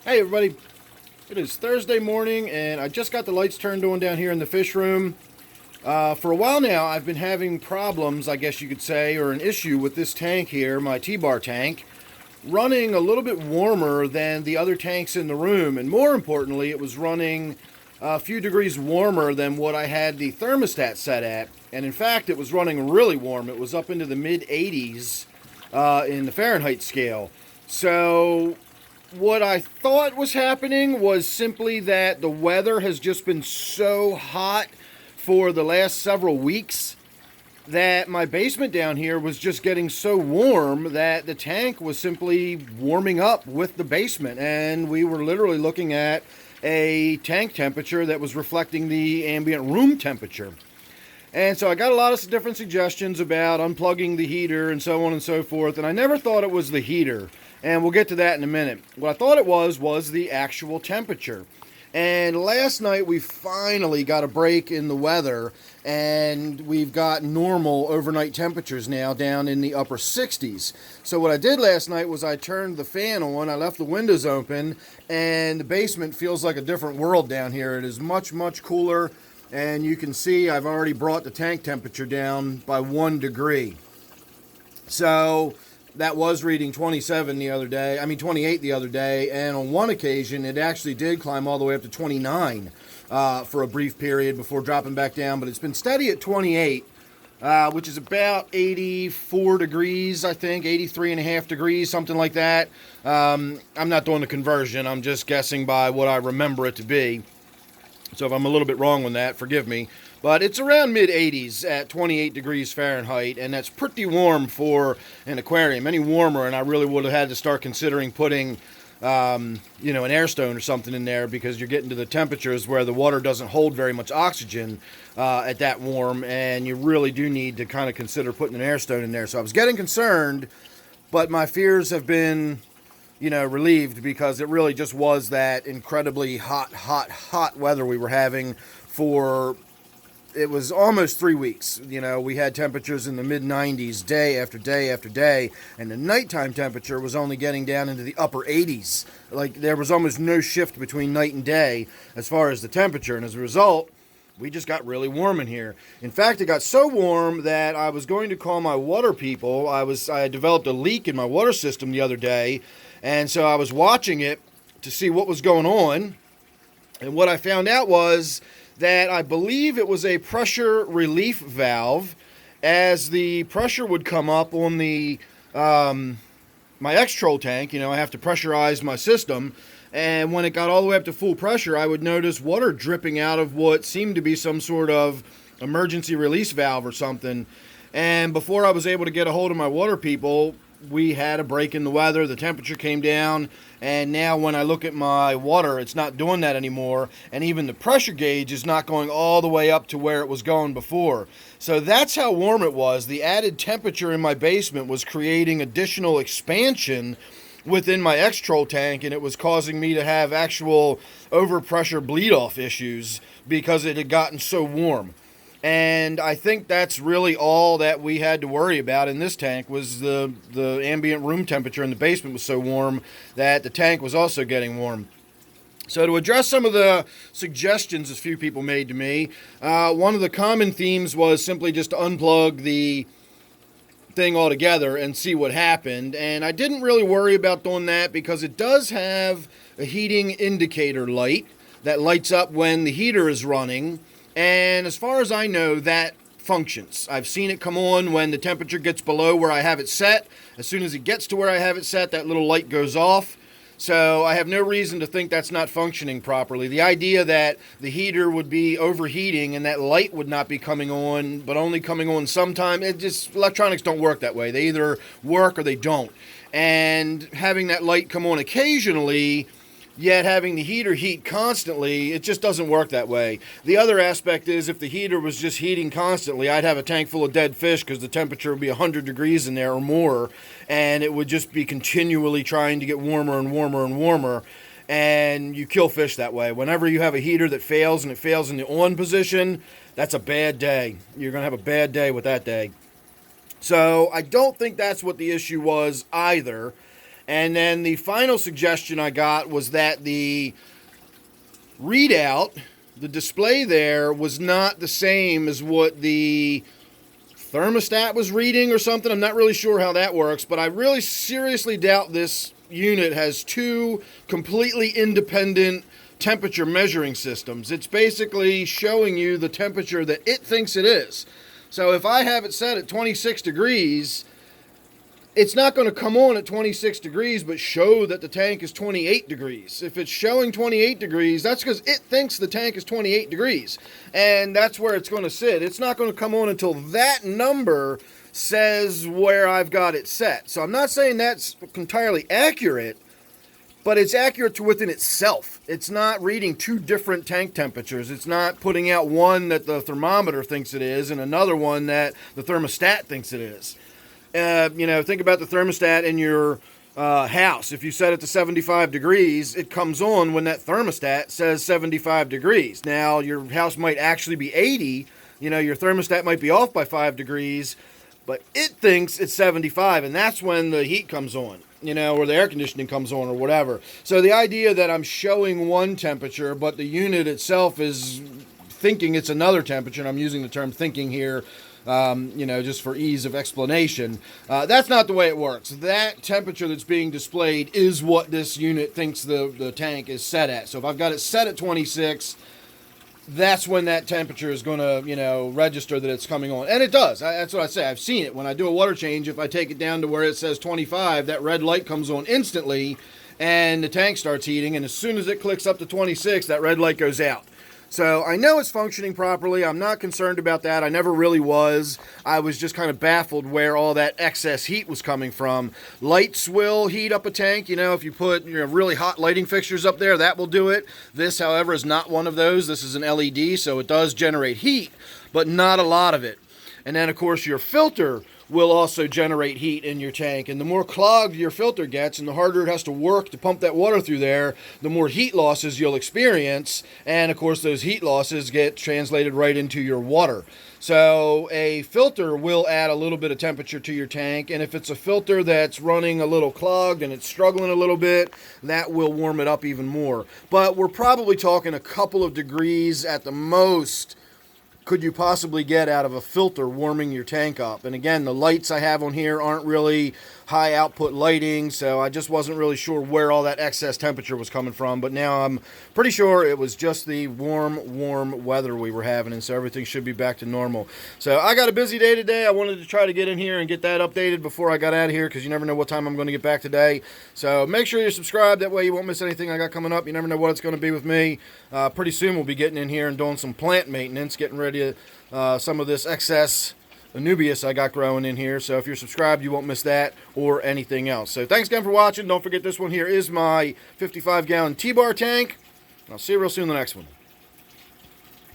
Hey everybody, it is Thursday morning and I just got the lights turned on down here in the fish room. For a while now I've been having problems, I guess you could say, or an issue with this tank here, my T-bar tank, running a little bit warmer than the other tanks in the room, and more importantly it was running a few degrees warmer than what I had the thermostat set at, and in fact it was running really warm. It was up into the mid 80s in the Fahrenheit scale. So what I thought was happening was simply that the weather has just been so hot for the last several weeks that my basement down here was just getting so warm that the tank was simply warming up with the basement, and we were literally looking at a tank temperature that was reflecting the ambient room temperature. And so I got a lot of different suggestions about unplugging the heater and so on and so forth, and I never thought it was the heater. And we'll get to that in a minute. What I thought it was the actual temperature. And last night we finally got a break in the weather, and we've got normal overnight temperatures now down in the upper 60s. So what I did last night was I turned the fan on, I left the windows open, and the basement feels like a different world down here. It is much, much cooler, and you can see I've already brought the tank temperature down by 1 degree. So that was reading 27 the other day, 28 the other day, and on one occasion it actually did climb all the way up to 29 for a brief period before dropping back down, but it's been steady at 28, which is about 84 degrees, I think, 83 and a half degrees, something like that. I'm not doing the conversion, I'm just guessing by what I remember it to be. So if I'm a little bit wrong on that, forgive me. But it's around mid-80s at 28 degrees Fahrenheit, and that's pretty warm for an aquarium. Any warmer, and I really would have had to start considering putting, an air stone or something in there, because you're getting to the temperatures where the water doesn't hold very much oxygen at that warm, and you really do need to kind of consider putting an air stone in there. So I was getting concerned, but my fears have been relieved, because it really just was that incredibly hot weather we were having for, it was almost 3 weeks. We had temperatures in the mid 90s day after day after day, and the nighttime temperature was only getting down into the upper 80s. Like, there was almost no shift between night and day as far as the temperature, and as a result, we just got really warm in here. In fact, it got so warm that I was going to call my water people. I had developed a leak in my water system the other day, and so I was watching it to see what was going on. And what I found out was that I believe it was a pressure relief valve. As the pressure would come up on the my X-Troll tank, I have to pressurize my system. And when it got all the way up to full pressure, I would notice water dripping out of what seemed to be some sort of emergency release valve or something. And before I was able to get a hold of my water people, we had a break in the weather, the temperature came down, and now when I look at my water, it's not doing that anymore, and even the pressure gauge is not going all the way up to where it was going before. So that's how warm it was. The added temperature in my basement was creating additional expansion within my X-Troll tank, and it was causing me to have actual overpressure bleed-off issues because it had gotten so warm. And I think that's really all that we had to worry about in this tank, was the ambient room temperature in the basement was so warm that the tank was also getting warm. So to address some of the suggestions a few people made to me, one of the common themes was simply just to unplug the thing altogether and see what happened. And I didn't really worry about doing that, because it does have a heating indicator light that lights up when the heater is running. And as far as I know, that functions. I've seen it come on when the temperature gets below where I have it set. As soon as it gets to where I have it set, that little light goes off. So I have no reason to think that's not functioning properly. The idea that the heater would be overheating and that light would not be coming on, but only coming on sometime, electronics don't work that way. They either work or they don't. And having that light come on occasionally, yet having the heater heat constantly, it just doesn't work that way. The other aspect is, if the heater was just heating constantly, I'd have a tank full of dead fish, because the temperature would be 100 degrees in there or more, and it would just be continually trying to get warmer and warmer and warmer, and you kill fish that way. Whenever you have a heater that fails, and it fails in the on position, that's a bad day. You're going to have a bad day with that day. So I don't think that's what the issue was either. And then the final suggestion I got was that the readout, the display there, was not the same as what the thermostat was reading or something. I'm not really sure how that works, but I really seriously doubt this unit has two completely independent temperature measuring systems. It's basically showing you the temperature that it thinks it is. So if I have it set at 26 degrees, it's not going to come on at 26 degrees but show that the tank is 28 degrees. If it's showing 28 degrees, that's because it thinks the tank is 28 degrees. And that's where it's going to sit. It's not going to come on until that number says where I've got it set. So I'm not saying that's entirely accurate, but it's accurate to within itself. It's not reading two different tank temperatures. It's not putting out one that the thermometer thinks it is and another one that the thermostat thinks it is. Think about the thermostat in your house. If you set it to 75 degrees, it comes on when that thermostat says 75 degrees. Now, your house might actually be 80. Your thermostat might be off by 5 degrees, but it thinks it's 75, and that's when the heat comes on, or the air conditioning comes on or whatever. So the idea that I'm showing one temperature, but the unit itself is thinking it's another temperature, and I'm using the term thinking here, just for ease of explanation. That's not the way it works. That temperature that's being displayed is what this unit thinks the tank is set at. So if I've got it set at 26, that's when that temperature is going to, register that it's coming on. And it does. That's what I say. I've seen it. When I do a water change, if I take it down to where it says 25, that red light comes on instantly, and the tank starts heating. And as soon as it clicks up to 26, that red light goes out. So I know it's functioning properly. I'm not concerned about that. I never really was. I was just kind of baffled where all that excess heat was coming from. Lights will heat up a tank. If you put really hot lighting fixtures up there, that will do it. This, however, is not one of those. This is an LED, so it does generate heat, but not a lot of it. And then, of course, your filter will also generate heat in your tank. And the more clogged your filter gets and the harder it has to work to pump that water through there, the more heat losses you'll experience. And, of course, those heat losses get translated right into your water. So a filter will add a little bit of temperature to your tank. And if it's a filter that's running a little clogged and it's struggling a little bit, that will warm it up even more. But we're probably talking a couple of degrees at the most could you possibly get out of a filter warming your tank up. And again, the lights I have on here aren't really high output lighting, so I just wasn't really sure where all that excess temperature was coming from. But now I'm pretty sure it was just the warm weather we were having, and so everything should be back to normal. So I got a busy day today. I wanted to try to get in here and get that updated before I got out of here, because you never know what time I'm going to get back today. So make sure you're subscribed. That way you won't miss anything I got coming up. You never know what it's going to be with me. Pretty soon we'll be getting in here and doing some plant maintenance, getting ready to some of this excess Anubias I got growing in here. So if you're subscribed, you won't miss that or anything else. So thanks again for watching. Don't forget, this one here is my 55-gallon T-bar tank. I'll see you real soon in the next one.